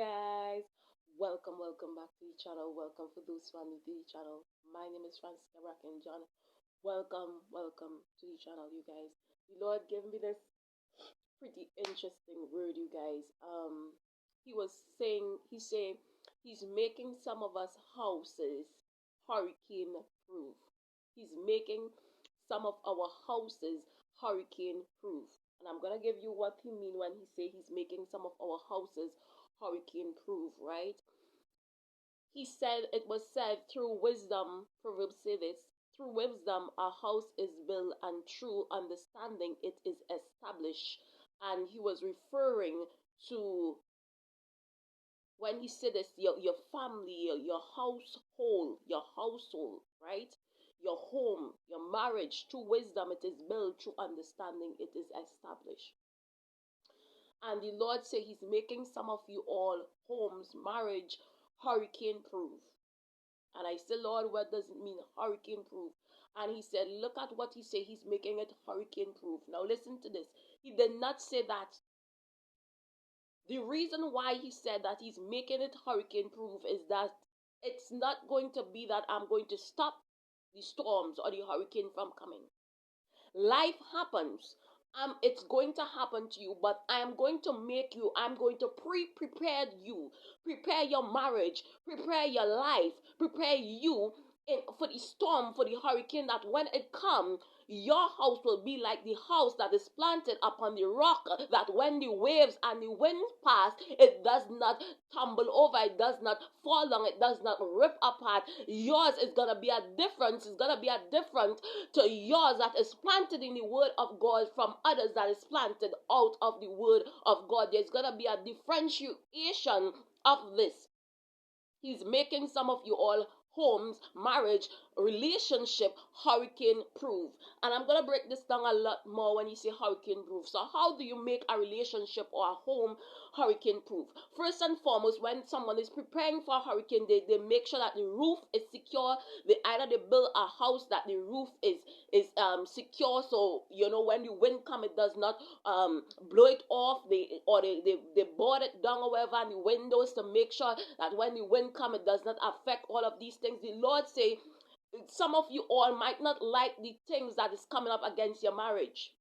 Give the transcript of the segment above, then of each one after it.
guys, welcome back to the channel. Welcome for those who are new to the channel. My name is fransica brackin. Welcome to the channel, you guys. The Lord gave me this pretty interesting word, you guys. He was saying, he's making some of us houses hurricane proof. He's making some of our houses hurricane proof. And I'm gonna give you what he mean when he say he's making some of our houses hurricane proof, right? He said it was said through wisdom, Proverbs say this, through wisdom a house is built and through understanding it is established. And he was referring to when he said this, your family, your household, right? Your home, your marriage, through wisdom it is built, through understanding it is established. And the Lord said he's making some of you all homes, marriage, hurricane proof. And I said, Lord, what does it mean, hurricane proof? And he said, look at what he said, he's making it hurricane proof. Now listen to this. He did not say that. The reason why he said that he's making it hurricane proof is that it's not going to be that I'm going to stop the storms or the hurricane from coming. Life happens. It's going to happen to you, but I'm going to prepare you, prepare your marriage, prepare your life, prepare you for the storm, for the hurricane, that when it comes, your house will be like the house that is planted upon the rock, that when the waves and the winds pass, it does not tumble over, it does not fall down, it does not rip apart. Yours is going to be a difference. It's going to be a difference to yours that is planted in the word of God from others that is planted out of the word of God. There's going to be a differentiation of this. He's making some of you all homes, marriage, relationship hurricane proof. And I'm going to break this down a lot more when you say hurricane proof. So how do you make a relationship or a home hurricane proof? First and foremost, when someone is preparing for a hurricane, they make sure that the roof is secure. They build a house that the roof is secure, so when the wind comes, it does not blow it off. They board it down or whatever, and the windows, to make sure that when the wind comes, it does not affect all of these things. The Lord say some of you all might not like the things that is coming up against your marriage.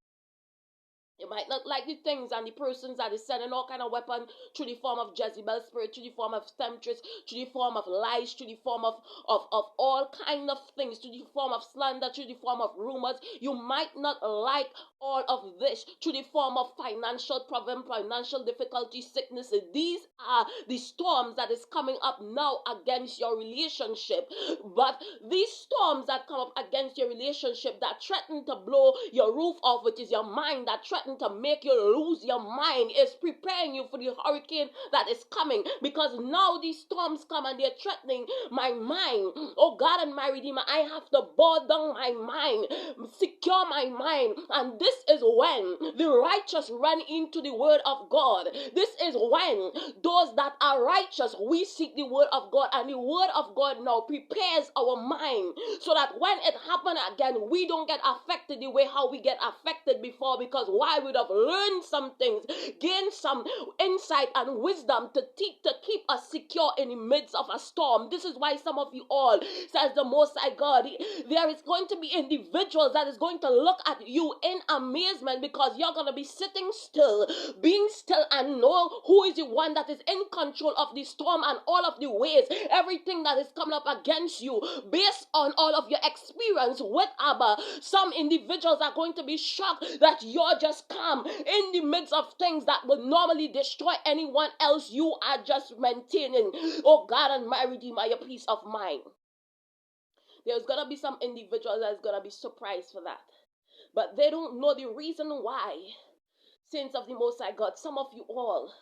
You might not like the things and the persons that is sending all kind of weapon through the form of Jezebel spirit, through the form of temptress, through the form of lies, through the form of all kind of things, through the form of slander, through the form of rumors. You might not like all of this through the form of financial problem, financial difficulty, sicknesses. These are the storms that is coming up now against your relationship. But these storms that come up against your relationship, that threaten to blow your roof off, which is your mind, that threaten to make you lose your mind, is preparing you for the hurricane that is coming. Because now these storms come and they're threatening my mind. Oh God and my Redeemer, I have to bow down my mind, secure my mind. And this is when the righteous run into the word of God. This is when those that are righteous, we seek the word of God, and the word of God now prepares our mind so that when it happens again, we don't get affected the way how we get affected before. Because why? Would have learned some things, gained some insight and wisdom to keep us secure in the midst of a storm. This is why some of you all, says the Most High God, there is going to be individuals that is going to look at you in amazement, because you're going to be sitting still, being still, and know who is the one that is in control of the storm and all of the waves, everything that is coming up against you, based on all of your experience with Abba. Some individuals are going to be shocked that you're just calm in the midst of things that would normally destroy anyone else. You are just maintaining, oh God and my Redeemer, your peace of mind. There's gonna be some individuals that's gonna be surprised for that, but they don't know the reason why. Saints of the Most High God, some of you all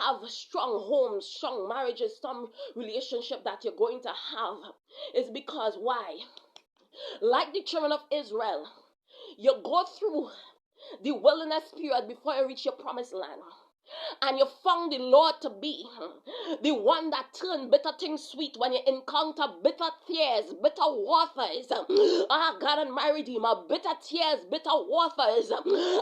have strong homes, strong marriages, some relationship that you're going to have. Is because why? Like the children of Israel, you go through the wilderness period before you reach your promised land. and you found the Lord to be the one that turned bitter things sweet when you encounter bitter tears, bitter waters. Ah, God and my Redeemer, bitter tears, bitter waters,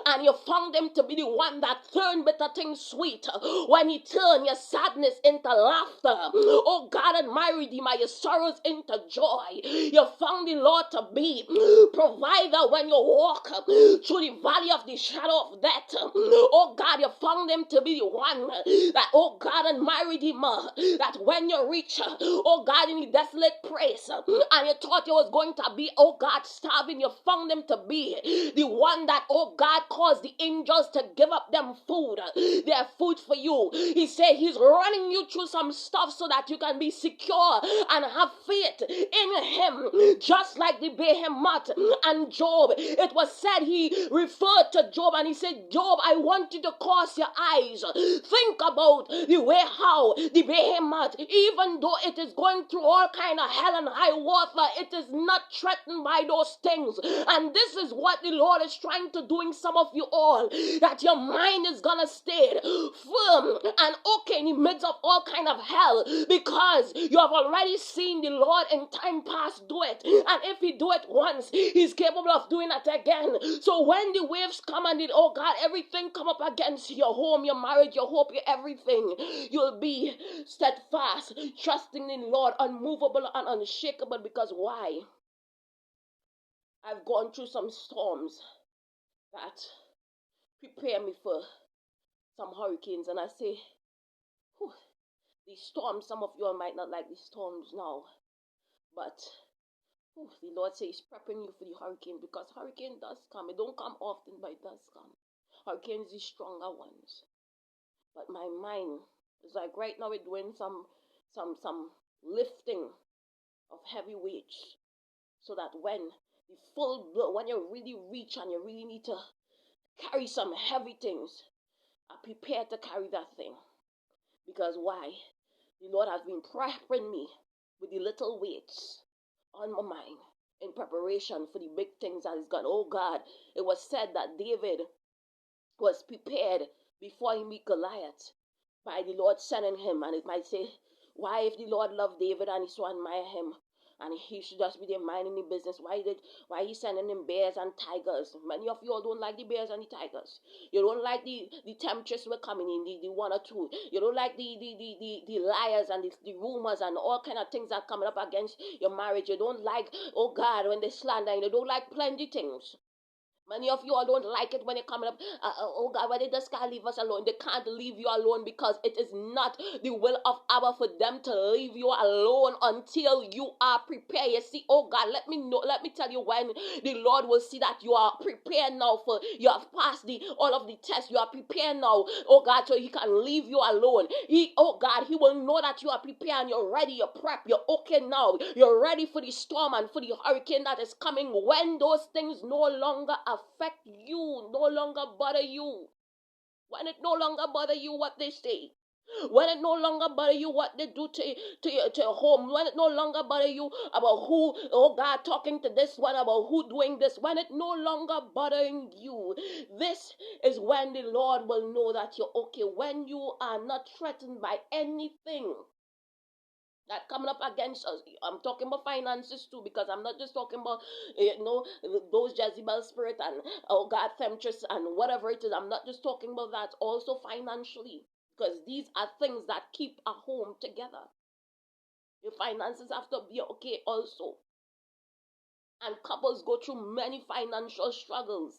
and you found him to be the one that turned bitter things sweet when he turned your sadness into laughter. Oh, God and my Redeemer, your sorrows into joy. You found the Lord to be provider when you walk through the valley of the shadow of death. Oh, God, you found him to be the one that, oh God and my Redeemer, that when you reach, oh God, in the desolate place, and you thought you was going to be, oh God, starving, you found him to be the one that, oh God, caused the angels to give up them food, their food for you. He said he's running you through some stuff so that you can be secure and have faith in him, just like the behemoth and Job. It was said he referred to Job and he said, Job, I want you to cause your eyes. Think about the way how the behemoth, even though it is going through all kind of hell and high water, it is not threatened by those things. And this is what the Lord is trying to do in some of you all, that your mind is gonna stay firm and okay in the midst of all kind of hell, because you have already seen the Lord in time past do it. And if he do it once, he's capable of doing it again. So when the waves come and oh God, everything come up against your home, your marriage, your hope, your everything, you'll be steadfast, trusting in Lord, unmovable and unshakable. Because why? I've gone through some storms that prepare me for some hurricanes, and I say, whew, these storms, some of you all might not like these storms now, but the Lord says he's prepping you for the hurricane, because hurricane does come. It don't come often, but it does come. Hurricanes, the stronger ones. But my mind is like right now we're doing some lifting of heavy weights, so that when the full blow, when you really reach and you really need to carry some heavy things, are prepared to carry that thing. Because why? The Lord has been prepping me with the little weights on my mind in preparation for the big things that is gone. Oh God, it was said that David was prepared before he meet Goliath by the Lord sending him. And it might say, why, if the Lord loved David and he so admire him, and he should just be there minding the business, why he sending him bears and tigers? Many of you all don't like the bears and the tigers. You don't like the temptress were coming in, the one or two. You don't like the liars and the rumors and all kind of things that coming up against your marriage. You don't like, oh God, when they slander you. You don't like plenty things. Many of you all don't like it when you're coming up, oh God, why did this guy leave us alone? They can't leave you alone, because it is not the will of Abba for them to leave you alone until you are prepared. You see, oh God, let me tell you when the Lord will see that you are prepared now, for you have passed all of the tests. You are prepared now, oh God, so he can leave you alone. Oh God, he will know that you are prepared and you're ready, you're prepped, you're okay now. You're ready for the storm and for the hurricane that is coming, when those things no longer affect you, no longer bother you. When it no longer bother you what they say. When it no longer bother you what they do to your home. When it no longer bother you about who, oh God, talking to this one, about who doing this. When it no longer bothering you. This is when the Lord will know that you're okay. When you are not threatened by anything that coming up against us. I'm talking about finances too, because I'm not just talking about, those Jezebel spirit and, oh God, temptress and whatever it is. I'm not just talking about that. Also financially, because these are things that keep a home together. Your finances have to be okay also. And couples go through many financial struggles.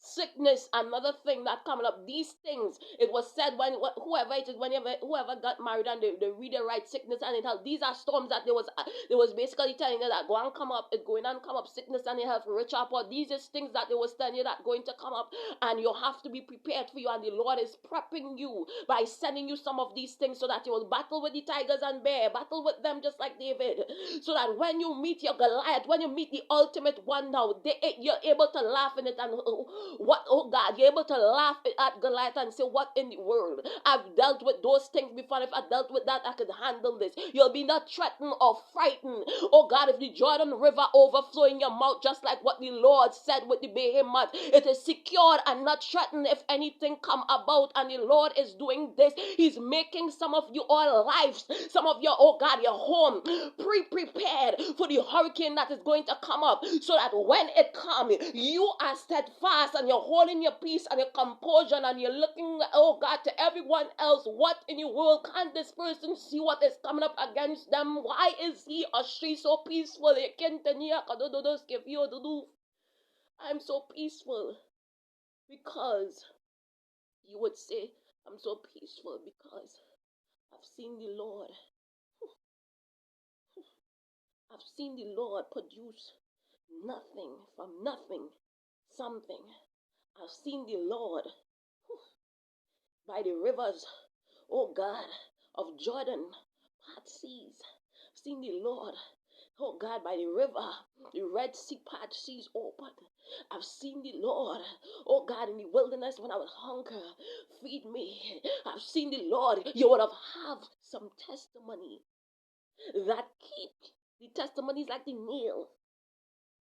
Sickness, another thing that coming up. These things, it was said when whoever it is, whoever got married and they read the right, sickness and health. These are storms that they was basically telling you that go and come up, it's going and come up, sickness and health, rich or poor. These is things that they was telling you that going to come up, and you have to be prepared for you. And the Lord is prepping you by sending you some of these things, so that you will battle with the tigers and bear, battle with them just like David, so that when you meet your Goliath, when you meet the ultimate one now, you're able to laugh in it and What, oh God, you're able to laugh at Goliath and say, what in the world? I've dealt with those things before. If I dealt with that, I could handle this. You'll be not threatened or frightened. Oh God, if the Jordan River overflow in your mouth, just like what the Lord said with the behemoth, it is secured and not threatened if anything come about. And the Lord is doing this. He's making some of you all lives, some of your, oh God, your home prepared for the hurricane that is going to come up, so that when it comes, you are steadfast and you're holding your peace and your composure, and you're looking, oh God, to everyone else. What in the world can this person see what is coming up against them? Why is he or she so peaceful? I'm so peaceful because you would say, I'm so peaceful because I've seen the Lord. I've seen the Lord produce nothing from nothing, something. I've seen the Lord by the rivers, oh God, of Jordan, part seas. I've seen the Lord, oh God, by the river, the Red Sea, part seas open. I've seen the Lord, oh God, in the wilderness when I was hungry, feed me. I've seen the Lord. You would have some testimony that keep the testimonies like the nail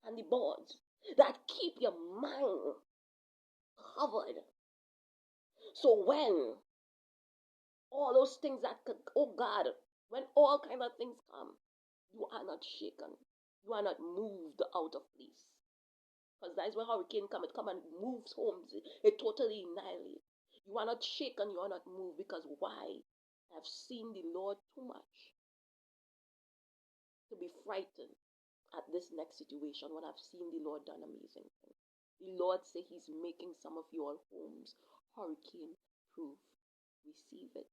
and the boards that keep your mind covered. So when all those things that could, oh God, when all kind of things come, you are not shaken. You are not moved out of place. Because that is when hurricane come. It come and moves homes. It totally annihilates. You are not shaken. You are not moved. Because why? I've seen the Lord too much to be frightened at this next situation when I've seen the Lord done amazing things. The Lord say he's making some of your homes hurricane proof. Receive it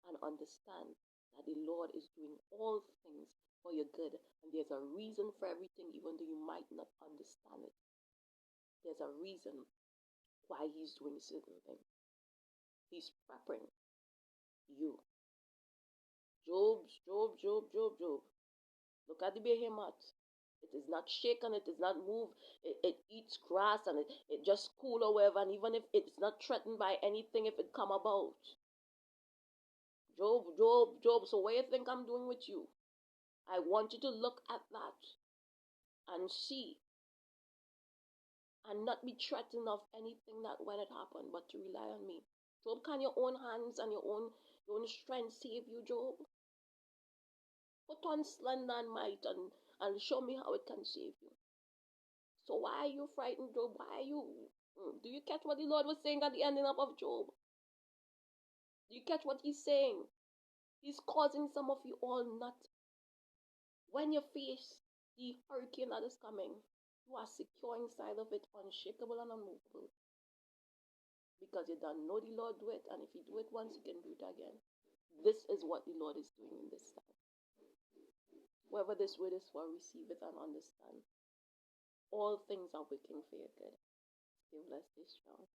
and understand that the Lord is doing all things for your good, and there's a reason for everything, even though you might not understand it. There's a reason why he's doing certain things. He's preparing you. Job. Look at the behemoth. It is not shaken, it is not moved. It eats grass and it just cool or whatever. And even if it's not threatened by anything, if it come about. Job. So what do you think I'm doing with you? I want you to look at that and see and not be threatened of anything that when it happened, but to rely on me. Job, can your own hands and your own strength save you, Job? Put on slender and might and show me how it can save you. So why are you frightened, Job? Why are you? Do you catch what the Lord was saying at the ending up of Job? Do you catch what he's saying? He's causing some of you all not. When you face the hurricane that is coming, you are secure inside of it, unshakable and unmovable. Because you don't know the Lord do it, and if you do it once, you can do it again. This is what the Lord is doing in this time. Whoever this word is for, receive it and understand. All things are working for your good. Stay blessed, stay strong.